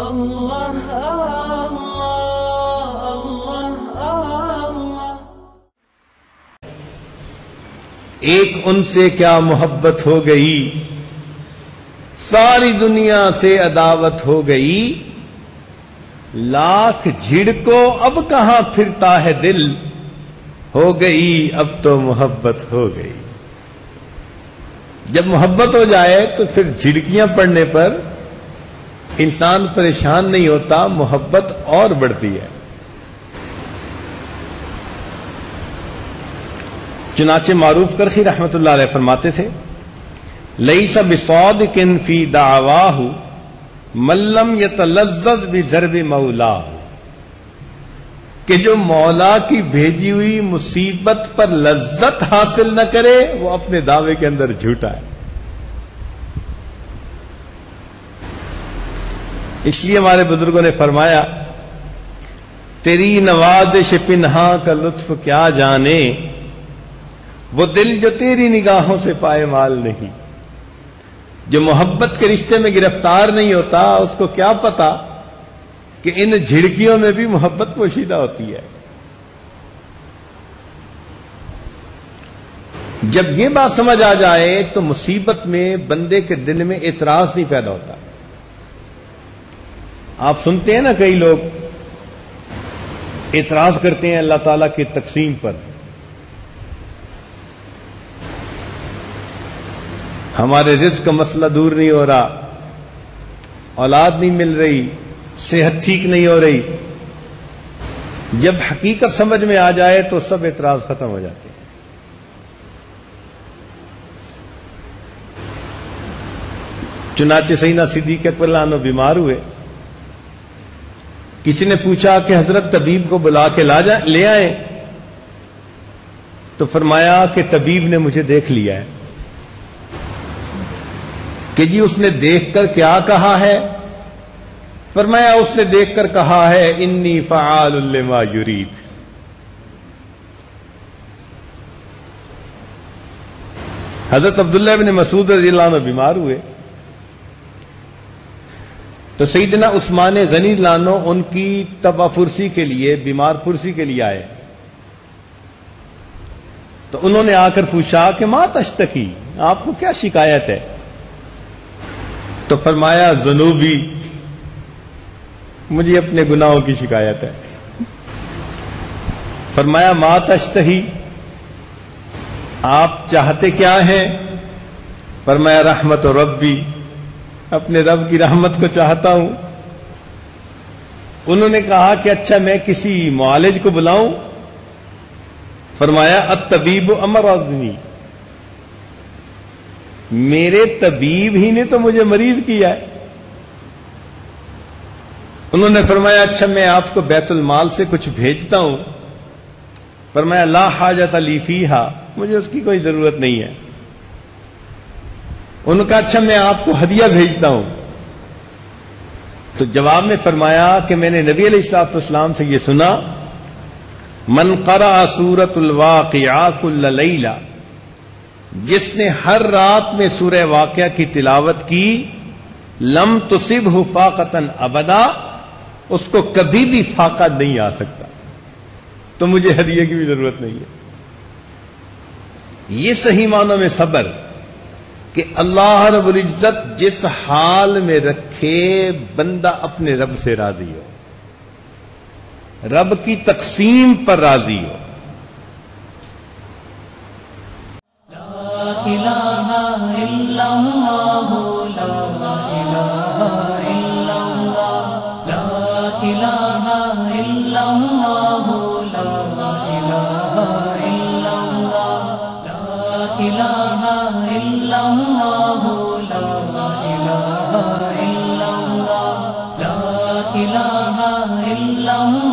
اللہ اللہ اللہ اللہ۔ ایک ان سے کیا محبت ہو گئی، ساری دنیا سے عداوت ہو گئی، لاکھ جھڑکو اب کہاں پھرتا ہے دل، ہو گئی اب تو محبت ہو گئی۔ جب محبت ہو جائے تو پھر جھڑکیاں پڑنے پر انسان پریشان نہیں ہوتا، محبت اور بڑھتی ہے۔ چنانچہ معروف کرخی رحمت اللہ علیہ فرماتے تھے، لیس بصادق فی دعواہ من لم یتلذذ بضرب مولاه، کہ جو مولا کی بھیجی ہوئی مصیبت پر لذت حاصل نہ کرے وہ اپنے دعوے کے اندر جھوٹا ہے۔ اس لیے ہمارے بزرگوں نے فرمایا، تیری نوازش پنہاں کا لطف کیا جانے، وہ دل جو تیری نگاہوں سے پائے مال نہیں۔ جو محبت کے رشتے میں گرفتار نہیں ہوتا اس کو کیا پتا کہ ان جھڑکیوں میں بھی محبت پوشیدہ ہوتی ہے۔ جب یہ بات سمجھ آ جائے تو مصیبت میں بندے کے دل میں اعتراض نہیں پیدا ہوتا۔ آپ سنتے ہیں نا کئی لوگ اعتراض کرتے ہیں اللہ تعالیٰ کی تقسیم پر، ہمارے رزق کا مسئلہ دور نہیں ہو رہا، اولاد نہیں مل رہی، صحت ٹھیک نہیں ہو رہی۔ جب حقیقت سمجھ میں آ جائے تو سب اعتراض ختم ہو جاتے ہیں۔ چنانچہ سیدنا صدیق اکبر رضی اللہ عنہ بیمار ہوئے، کسی نے پوچھا کہ حضرت طبیب کو بلا کے لے آئیں، تو فرمایا کہ طبیب نے مجھے دیکھ لیا ہے۔ کہ جی اس نے دیکھ کر کیا کہا ہے؟ فرمایا اس نے دیکھ کر کہا ہے انی فعال لما یرید۔ حضرت عبداللہ بن مسعود رضی اللہ عنہ بیمار ہوئے تو سیدنا عثمان غنی رضی اللہ عنہ ان کی تبع پرسی کے لیے، بیمار پرسی کے لیے آئے، تو انہوں نے آ کر پوچھا کہ ما تشتکی، آپ کو کیا شکایت ہے؟ تو فرمایا ذنوبی، مجھے اپنے گناہوں کی شکایت ہے۔ فرمایا ما تشتہی، آپ چاہتے کیا ہیں؟ فرمایا رحمت ربی، اپنے رب کی رحمت کو چاہتا ہوں۔ انہوں نے کہا کہ اچھا میں کسی معالج کو بلاؤں؟ فرمایا الطبیب امرضنی، میرے طبیب ہی نے تو مجھے مریض کیا ہے۔ انہوں نے فرمایا اچھا میں آپ کو بیت المال سے کچھ بھیجتا ہوں۔ فرمایا لا حاجت لی فیہا، مجھے اس کی کوئی ضرورت نہیں ہے۔ انہوں نے کہا اچھا میں آپ کو ہدیہ بھیجتا ہوں۔ تو جواب میں فرمایا کہ میں نے نبی علیہ الصلوۃ والسلام سے یہ سنا، من قرأ سورۃ الواقعہ کل لیلہ، جس نے ہر رات میں سورہ واقعہ کی تلاوت کی، لم تصبہ فاقۃ ابدا، اس کو کبھی بھی فاقہ نہیں آ سکتا، تو مجھے ہدیے کی بھی ضرورت نہیں ہے۔ یہ صحیح معنوں میں صبر، کہ اللہ رب العزت جس حال میں رکھے بندہ اپنے رب سے راضی ہو، رب کی تقسیم پر راضی ہو۔ لا الہ الا اللہ، لا الہ الا اللہ، لا الہ الا اللہ، لا الہ الا اللہ، لا الہ الا اللہ، لا الہ الا اللہ، لا الہ الا اللہ۔